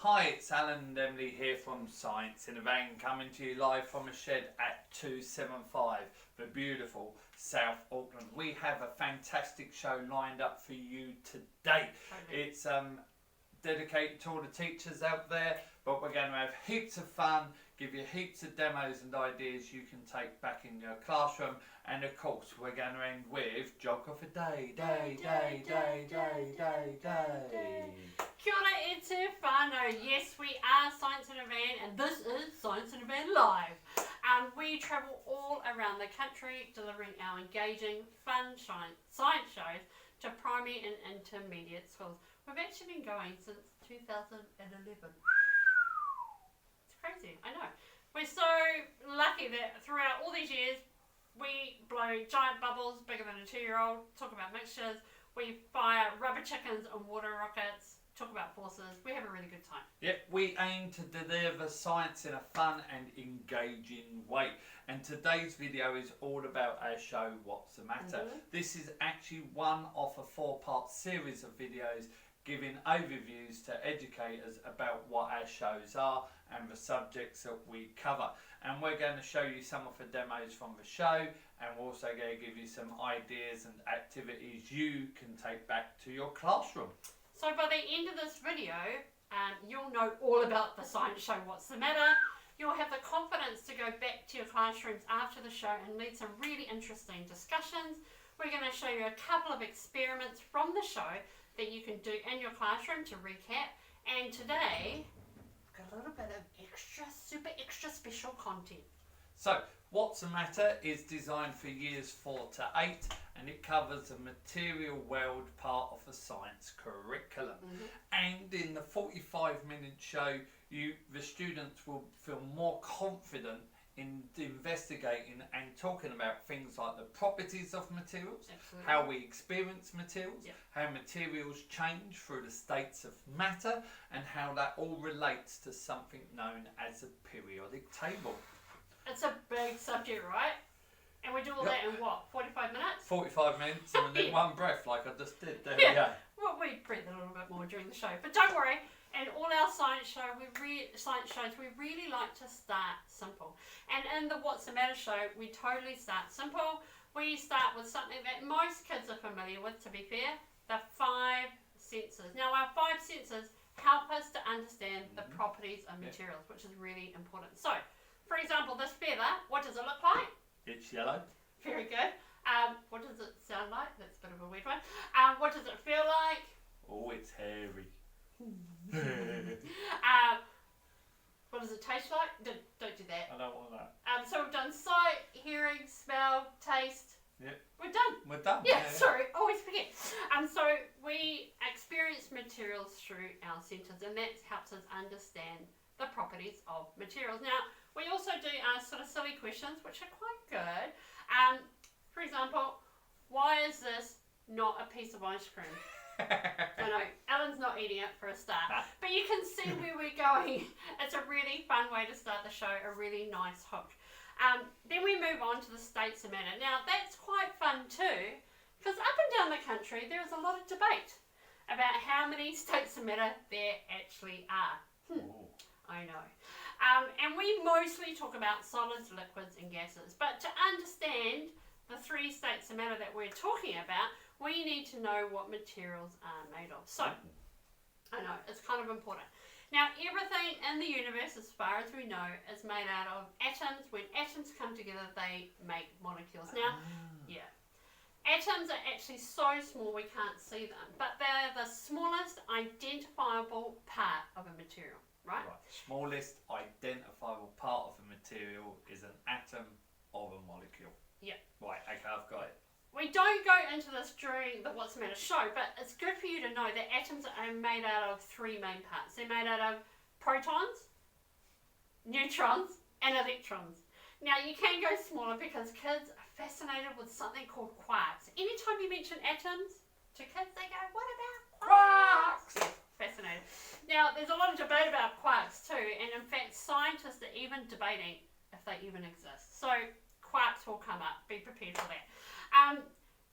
Hi, it's Alan and Emily here from Science in a Van, coming to you live from a shed at 275, the beautiful South Auckland. We have a fantastic show lined up for you today. Okay. It's dedicated to all the teachers out there, but we're going to have heaps of fun, give you heaps of demos and ideas you can take back in your classroom, and of course we're going to end with Geography Day. Kia ora e te whānau. Yes, we are Science in a Van, and this is Science in a Van Live. We travel all around the country delivering our engaging, fun science shows to primary and intermediate schools. We've actually been going since 2011. It's crazy, I know. We're so lucky that throughout all these years we blow giant bubbles bigger than a 2-year-old, talk about mixtures, we fire rubber chickens and water rockets, talk about forces. We have a really good time. Yep, we aim to deliver science in a fun and engaging way. And today's video is all about our show, What's the Matter? This is actually one of a 4-part series of videos giving overviews to educators about what our shows are and the subjects that we cover. And we're going to show you some of the demos from the show, and we're also going to give you some ideas and activities you can take back to your classroom. So by the end of this video, you'll know all about the science show, What's the Matter? You'll have the confidence to go back to your classrooms after the show and lead some really interesting discussions. We're going to show you a couple of experiments from the show that you can do in your classroom to recap. And today, we've got a little bit of super extra special content. So, What's the Matter is designed for years 4 to 8, and it covers the material world part of the science curriculum. And in the 45-minute show, the students will feel more confident in investigating and talking about things like the properties of materials, how we experience materials, how materials change through the states of matter, and how that all relates to something known as a periodic table. It's a big subject, right? And we do all that in what, 45 minutes? 45 minutes and then one breath like I just did. There we go. Well, we breathe a little bit more during the show. But don't worry, in all our science shows, we really like to start simple. And in the What's the Matter show, we totally start simple. We start with something that most kids are familiar with, to be fair, the 5 senses. Now, our 5 senses help us to understand the properties of materials, which is really important. So, for example, this feather, what does it look like? It's yellow. Very good. What does it sound like? That's a bit of a weird one. What does it feel like? Oh, it's hairy. What does it taste like? Don't do that. I don't want that. So we've done sight, hearing, smell, taste. Yep. We're done. We're done. Yeah, sorry, always forget. So we experience materials through our senses, and that helps us understand the properties of materials. Now, we also do sort of silly questions, which are quite good. For example, why is this not a piece of ice cream? I know, Alan's not eating it for a start. But you can see where we're going. It's a really fun way to start the show, a really nice hook. Then we move on to the states of matter. Now, that's quite fun too, because up and down the country, there's a lot of debate about how many states of matter there actually are. I know. And we mostly talk about solids, liquids and gases. But to understand the 3 states of matter that we're talking about, we need to know what materials are made of. So, I know, it's kind of important. Now, everything in the universe, as far as we know, is made out of atoms. When atoms come together, they make molecules. Now, atoms are actually so small we can't see them, but they're the smallest identifiable part of a material. Right. Smallest identifiable part of a material is an atom of a molecule. Yeah. Right, okay, I've got it. We don't go into this during the What's the Matter show, but it's good for you to know that atoms are made out of 3 main parts. They're made out of protons, neutrons, and electrons. Now, you can go smaller because kids are fascinated with something called quarks. Anytime you mention atoms to kids, they go, what about quarks? Fascinating. Now, there's a lot of debate about quarks too, and in fact, scientists are even debating if they even exist. So, quarks will come up. Be prepared for that.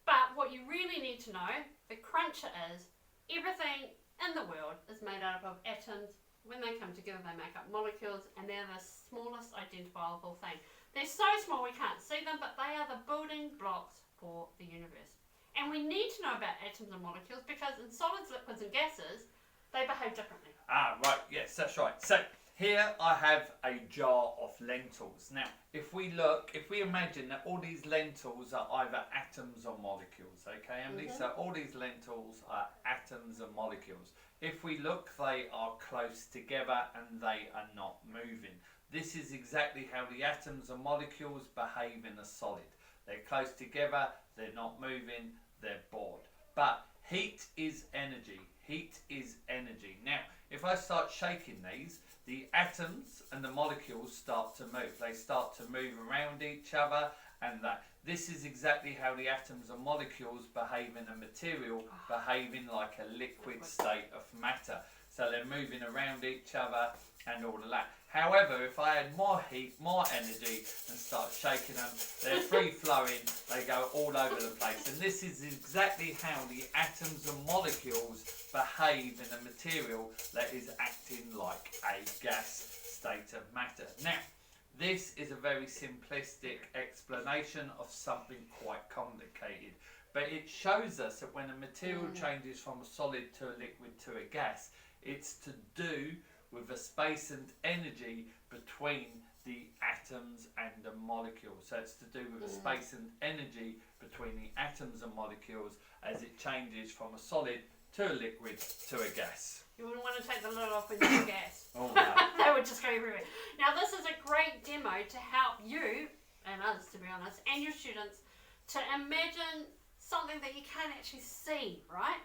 But what you really need to know, the cruncher is, everything in the world is made up of atoms, when they come together, they make up molecules, and they're the smallest identifiable thing. They're so small we can't see them, but they are the building blocks for the universe. And we need to know about atoms and molecules because in solids, liquids, and gases, they behave differently. Ah, right, yes, that's right. So here I have a jar of lentils. Now, if we imagine that all these lentils are either atoms or molecules, okay, Emily? So all these lentils are atoms and molecules. If we look, they are close together and they are not moving. This is exactly how the atoms and molecules behave in a solid. They're close together, they're not moving, they're bored. But heat is energy. Heat is energy. Now, if I start shaking these, the atoms and the molecules start to move. They start to move around each other, and that. This is exactly how the atoms and molecules behave in a material, behaving like a liquid state of matter. So they're moving around each other and all of that. However, if I add more heat, more energy, and start shaking them, they're free flowing, they go all over the place. And this is exactly how the atoms and molecules behave in a material that is acting like a gas state of matter. Now, this is a very simplistic explanation of something quite complicated, but it shows us that when a material changes from a solid to a liquid to a gas, it's to do with the space and energy between the atoms and the molecules. So it's to do with the space and energy between the atoms and molecules as it changes from a solid to a liquid to a gas. You wouldn't want to take the lid off when you do gas. Oh, no. That would just go everywhere. Now this is a great demo to help you, and us to be honest, and your students to imagine something that you can't actually see, right?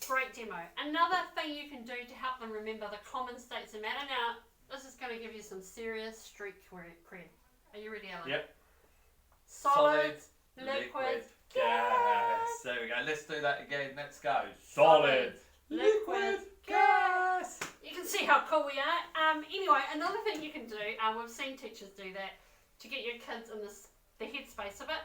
Great demo. Another thing you can do to help them remember the common states of matter. Now, this is going to give you some serious street cred. Are you ready, Alan? Yep. Solids, liquids, gas. There we go. Let's do that again. Let's go. Solid, liquid, gas. You can see how cool we are. Anyway, another thing you can do, we've seen teachers do that to get your kids in the headspace of it.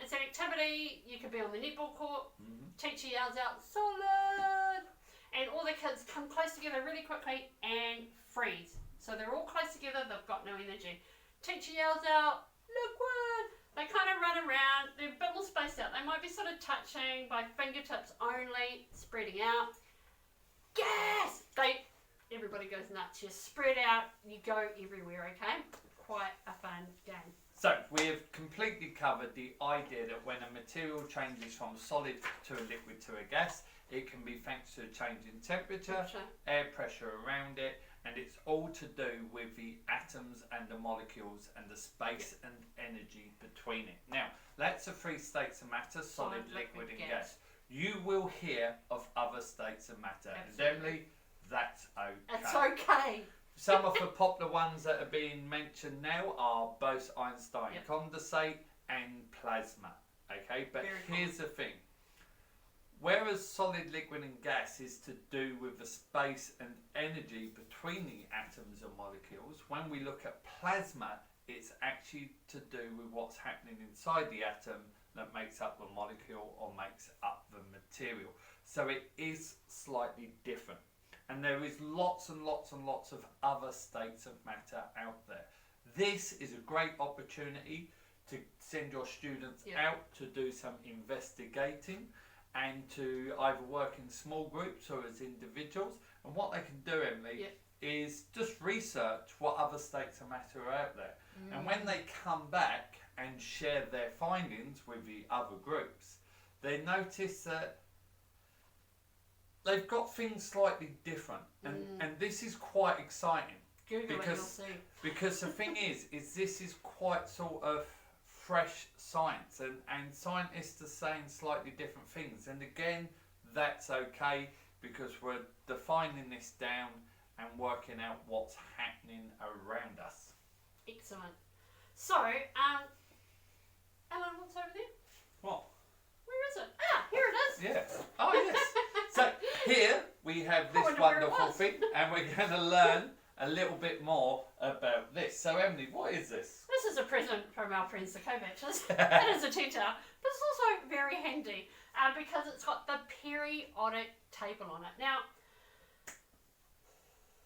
It's an activity. You could be on the netball court. Teacher yells out, solid! And all the kids come close together really quickly and freeze. So they're all close together, they've got no energy. Teacher yells out, liquid! They kind of run around, they're a bit more spaced out. They might be sort of touching by fingertips only, spreading out. Gas! Everybody goes nuts. You spread out, you go everywhere, okay? Quite a fun game. So, we have completely covered the idea that when a material changes from a solid to a liquid to a gas, it can be thanks to a change in temperature, air pressure around it, and it's all to do with the atoms and the molecules and the space and energy between it. Now, that's the three states of matter, solid, liquid and gas. You will hear of other states of matter. Absolutely. And Emily, that's okay. It's okay. Some of the popular ones that are being mentioned now are Bose-Einstein condensate and plasma. Okay, but here's the thing. Whereas solid, liquid and gas is to do with the space and energy between the atoms and molecules, when we look at plasma, it's actually to do with what's happening inside the atom that makes up the molecule or makes up the material. So it is slightly different. And there is lots and lots and lots of other states of matter out there. This is a great opportunity to send your students out to do some investigating and to either work in small groups or as individuals. And what they can do, Emily, is just research what other states of matter are out there. And when they come back and share their findings with the other groups, they notice that they've got things slightly different, and this is quite exciting. Google it, you'll see. Because the thing is this is quite sort of fresh science, and scientists are saying slightly different things. And again, that's okay because we're defining this down and working out what's happening around us. Excellent. So, Alan, what's over there? What? Where is it? Ah, here it is. Yes. Oh, yes. So here we have this wonderful thing, and we're going to learn a little bit more about this. So Emily, what is this? This is a present from our friends the co-batchers. It is a teacher, but it's also very handy because it's got the periodic table on it. Now,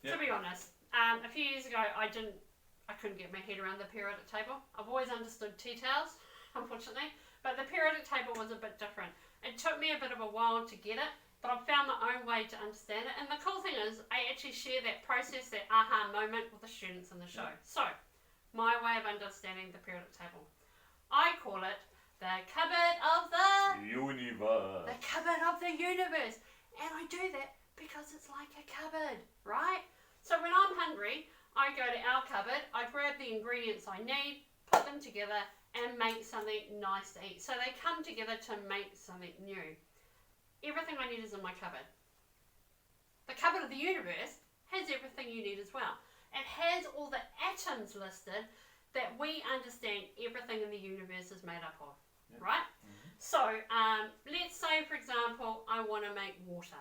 to be honest, a few years ago I couldn't get my head around the periodic table. I've always understood T-tails, unfortunately, but the periodic table was a bit different. It took me a bit of a while to get it, but I've found my own way to understand it. And the cool thing is, I actually share that process, that aha moment with the students in the show. So, my way of understanding the periodic table. I call it the cupboard of the universe. The cupboard of the universe. And I do that because it's like a cupboard, right? So when I'm hungry, I go to our cupboard, I grab the ingredients I need, put them together, and make something nice to eat. So they come together to make something new. Everything I need is in my cupboard. The cupboard of the universe has everything you need as well. It has all the atoms listed that we understand everything in the universe is made up of, right? So let's say, for example, I want to make water.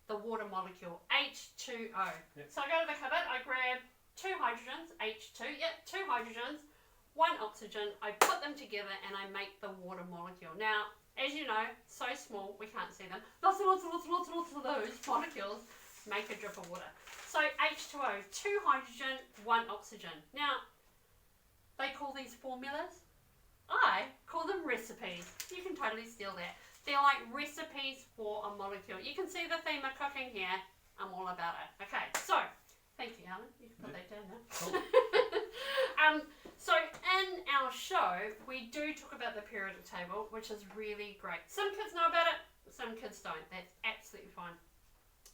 The water molecule, H2O. So I go to the cupboard, I grab 2 hydrogens, H2, 2 hydrogens, 1 oxygen, I put them together and I make the water molecule. Now, as you know, so small, we can't see them. Lots of those molecules make a drip of water. So H2O, 2 hydrogen, 1 oxygen. Now, they call these formulas. I call them recipes. You can totally steal that. They're like recipes for a molecule. You can see the theme of cooking here. I'm all about it. Okay, so, thank you, Alan. You can put that down now. Cool. So in our show, we do talk about the periodic table, which is really great. Some kids know about it, some kids don't. That's absolutely fine.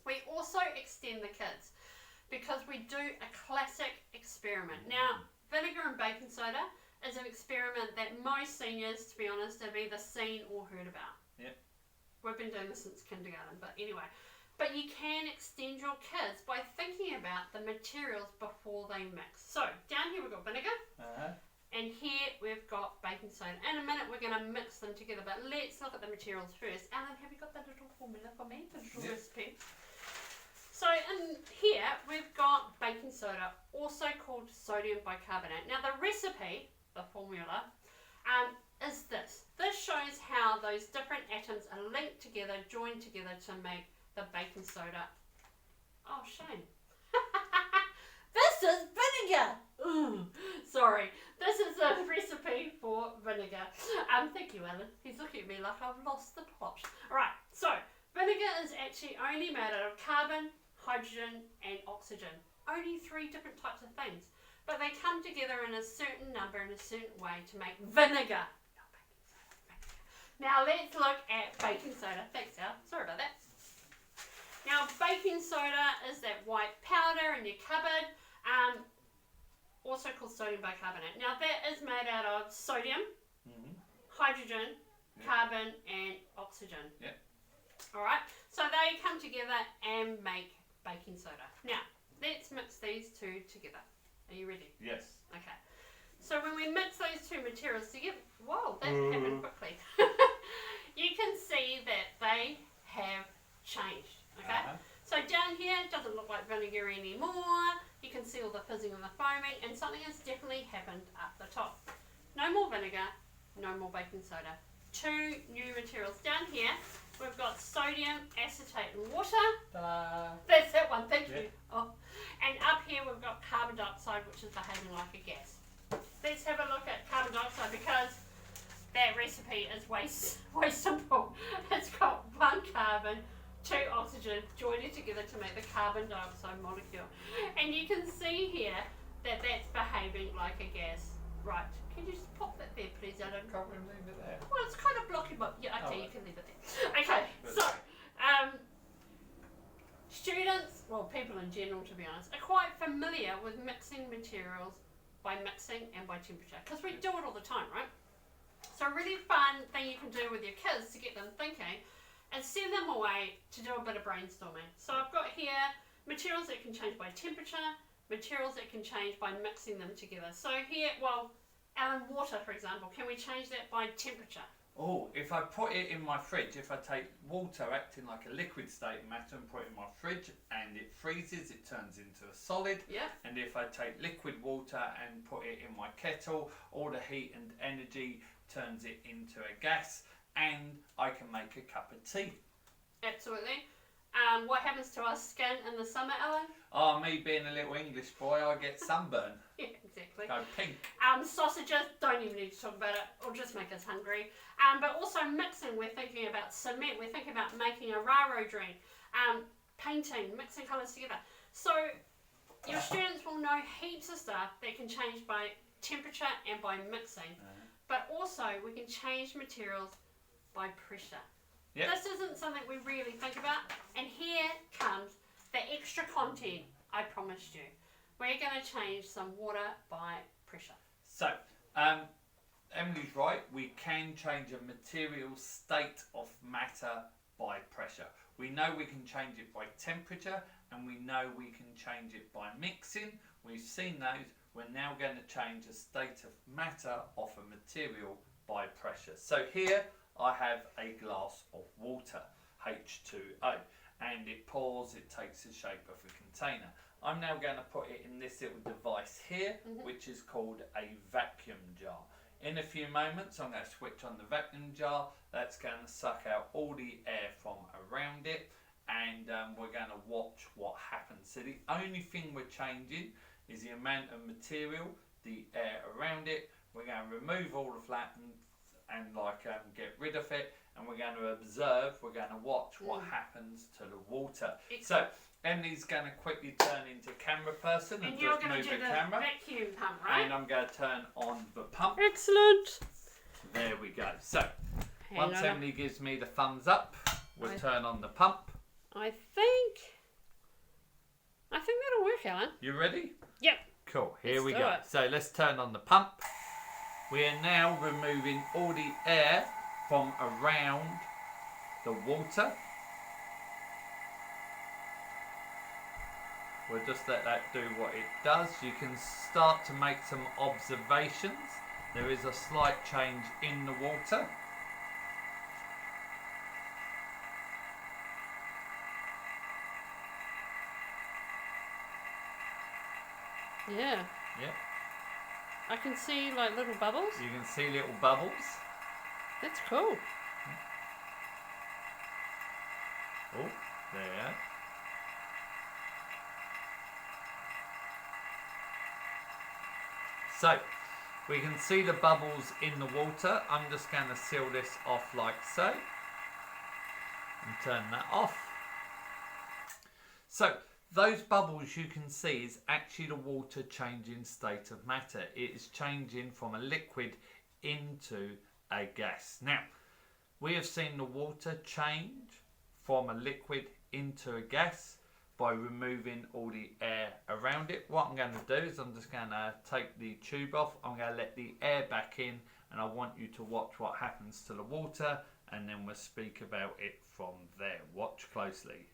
We also extend the kids because we do a classic experiment. Now, vinegar and baking soda is an experiment that most seniors, to be honest, have either seen or heard about. Yep. We've been doing this since kindergarten, but anyway. But you can extend your kids by thinking about the materials before they mix. So, down here we've got vinegar, and here we've got baking soda. In a minute we're going to mix them together, but let's look at the materials first. Alan, have you got the little formula for me, the little recipe? So in here we've got baking soda, also called sodium bicarbonate. Now the recipe, the formula, is this. This shows how those different atoms are linked together, joined together to make the baking soda. Oh, shame. This is vinegar. Ooh, sorry. This is a recipe for vinegar. Thank you, Alan. He's looking at me like I've lost the plot. Alright, so vinegar is actually only made out of carbon, hydrogen, and oxygen. Only 3 different types of things. But they come together in a certain number, in a certain way to make vinegar. Not baking soda, vinegar. Now let's look at baking soda. Thanks, Al. Sorry about that. Now, baking soda is that white powder in your cupboard, also called sodium bicarbonate. Now, that is made out of sodium, hydrogen, carbon, and oxygen. Alright, so they come together and make baking soda. Now, let's mix these 2 together. Are you ready? Yes. Okay. So, when we mix those 2 materials together, whoa, that happened quickly. You can see that they have changed. Okay, so down here it doesn't look like vinegar anymore. You can see all the fizzing and the foaming, and something has definitely happened up the top. No more vinegar, no more baking soda. 2 new materials. Down here we've got sodium acetate and water. That's that one, thank you. Oh. And up here we've got carbon dioxide, which is behaving like a gas. Let's have a look at carbon dioxide because that recipe is way simple. It's got 1 carbon, 2 oxygen joining together to make the carbon dioxide molecule. And you can see here that that's behaving like a gas. Right, can you just pop that there please, Alan? Can't we leave it there? Well, it's kind of blocking, but yeah, okay, you can leave it there. Okay, so, students, well people in general to be honest, are quite familiar with mixing materials by mixing and by temperature. Because we do it all the time, right? So a really fun thing you can do with your kids to get them thinking and send them away to do a bit of brainstorming. So I've got here materials that can change by temperature, materials that can change by mixing them together. So here, well, Alan, water for example, can we change that by temperature? Oh, if I put it in my fridge, if I take water acting like a liquid state matter and put it in my fridge and it freezes, it turns into a solid. Yeah. And if I take liquid water and put it in my kettle, all the heat and energy turns it into a gas, and I can make a cup of tea. Absolutely. What happens to our skin in the summer, Alan? Oh, me being a little English boy, I get sunburn. Yeah, exactly. Go pink. Sausages, don't even need to talk about it, it'll just make us hungry. But also mixing, we're thinking about cement, we're thinking about making a raro dream, painting, mixing colours together. So your students will know heaps of stuff that can change by temperature and by mixing, but also we can change materials by pressure. Yep. This isn't something we really think about, and here comes the extra content I promised you. We're going to change some water by pressure. So, Emily's right, we can change a material's state of matter by pressure. We know we can change it by temperature, and we know we can change it by mixing. We've seen those. We're now going to change a state of matter of a material by pressure. So here I have a glass of water, H2O, and it pours, it takes the shape of a container. I'm now going to put it in this little device here, which is called a vacuum jar. In a few moments, I'm going to switch on the vacuum jar. That's going to suck out all the air from around it, and we're going to watch what happens. So the only thing we're changing is the amount of material, the air around it. We're going to remove all of that and get rid of it, and we're going to observe, we're going to watch what happens to the water. So Emily's going to quickly turn into camera person and you're just going move to do the the camera. vacuum pump, right? And I'm going to turn on the pump. Excellent. There we go. So Hang once on. Emily gives me the thumbs up, we'll turn on the pump. I think that'll work, Alan. You ready? Yep. Cool. Here Let's we do go. it. So let's turn on the pump. We are now removing all the air from around the water. We'll just let that do what it does. You can start to make some observations. There is a slight change in the water. Yeah. Yeah, I can see like little bubbles. you can see little bubbles. That's cool. Oh, there. So, we can see the bubbles in the water. I'm just going to seal this off like so. And turn that off. So, those bubbles you can see is actually the water changing state of matter. It is changing from a liquid into a gas. Now, we have seen the water change from a liquid into a gas by removing all the air around it. What I'm going to do is I'm just going to take the tube off. I'm going to let the air back in, and I want you to watch what happens to the water, and then we'll speak about it from there. Watch closely.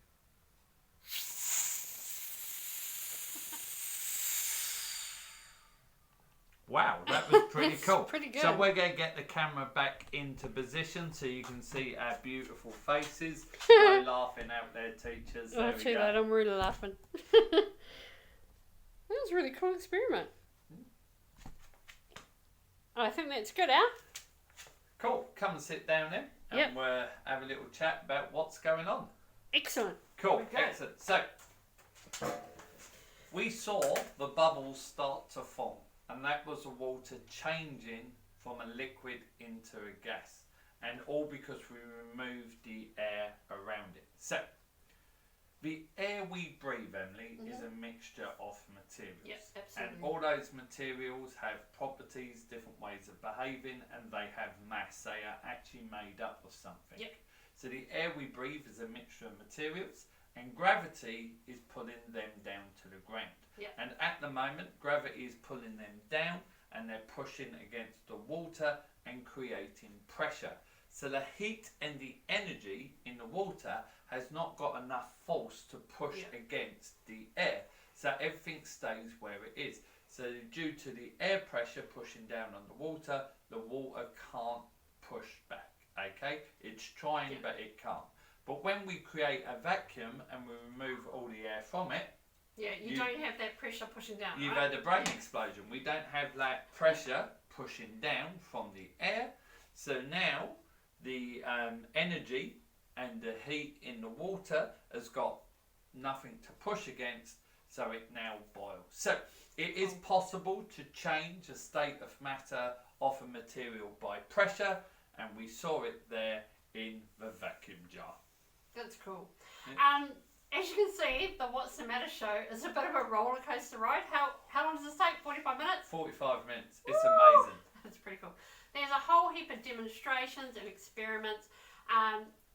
Wow, that was pretty cool. Pretty good. So we're going to get the camera back into position so you can see our beautiful faces. No laughing out there, teachers. Oh, There we too go. late. I'm really laughing. That was a really cool experiment. I think that's good, Al. Cool. Come and sit down then, and Yep. we'll have a little chat about what's going on. Excellent. Cool. Okay. Excellent. So we saw the bubbles start to form, and that was the water changing from a liquid into a gas, and all because we removed the air around it. So the air we breathe, Emily, is a mixture of materials. Yes, And absolutely. all those materials have properties, different ways of behaving, and they have mass. They are actually made up of something. Yep. So the air we breathe is a mixture of materials, and gravity is pulling them down to the ground. Yep. And at the moment, gravity is pulling them down, and they're pushing against the water and creating pressure. So the heat and the energy in the water has not got enough force to push against the air. So everything stays where it is. So due to the air pressure pushing down on the water can't push back. Okay? It's trying, but it can't. But when we create a vacuum and we remove all the air from it, Yeah, you don't have that pressure pushing down, you've right? had a brain explosion. We don't have that pressure pushing down from the air. So now the energy and the heat in the water has got nothing to push against, so it now boils. So it is possible to change a state of matter of a material by pressure, and we saw it there in the vacuum jar. That's cool. Yeah. As you can see, the What's the Matter show is a bit of a roller coaster ride. How long does this take? 45 minutes? 45 minutes. It's Woo! amazing. That's pretty cool. There's a whole heap of demonstrations and experiments,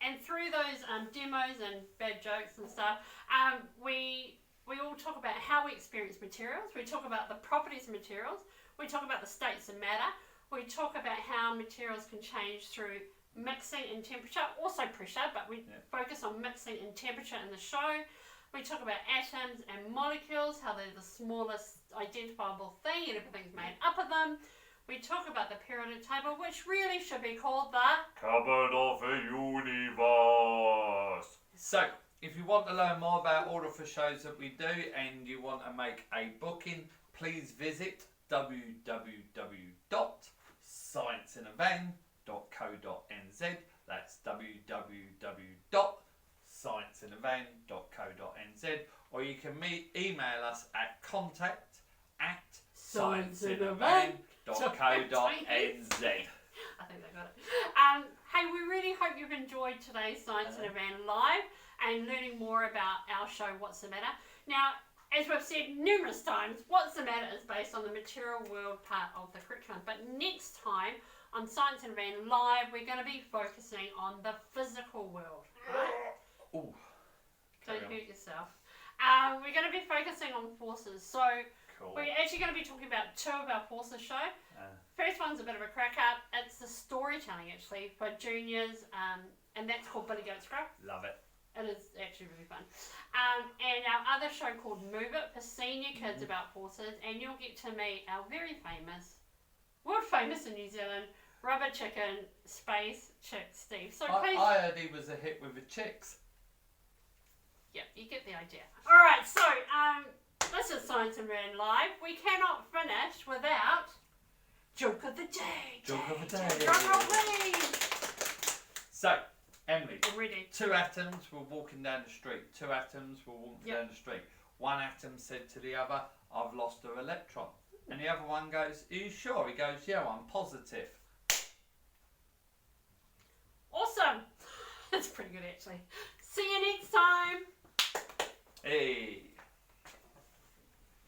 and through those demos and bad jokes and stuff, we all talk about how we experience materials. We talk about the properties of materials. We talk about the states of matter. We talk about how materials can change through mixing and temperature, also pressure, but we focus on mixing and temperature in the show. We talk about atoms and molecules, how they're the smallest identifiable thing and everything's made up of them. We talk about the periodic table, which really should be called the cupboard of the universe. So, if you want to learn more about all of the shows that we do and you want to make a booking, please visit www.scienceinavain.co.nz. That's www.scienceinavain.co.nz, or you can email us at contact@scienceinavain.co.nz. I think they got it. Hey, we really hope you've enjoyed today's Science in a Van Live and learning more about our show, What's the Matter. Now, as we've said numerous times, What's the Matter is based on the material world part of the curriculum. But next time on Science in a Van Live, we're going to be focusing on the physical world. Right? Ooh, Don't hurt yourself. We're going to be focusing on forces. So cool. we're actually going to be talking about two of our forces show. First one's a bit of a crack up. It's the storytelling actually for juniors, and that's called Billy Goat Scruff. Love it. It is actually really fun. And our other show called Move It for senior kids about forces, and you'll get to meet our very famous, world famous in New Zealand, rubber chicken space chick Steve. So please. I heard he was a hit with the chicks. Yep, you get the idea. All right, so this is Science and Rand Live. We cannot finish without Joke of the Day. Joke of the day. Drum roll, please. So, Emily, I'm ready. two atoms were walking down the street. Two atoms were walking down the street. One atom said to the other, "I've lost an electron." And the other one goes, "Are you sure?" He goes, "Yeah, I'm positive." Awesome. That's pretty good, actually. See you next time. Hey.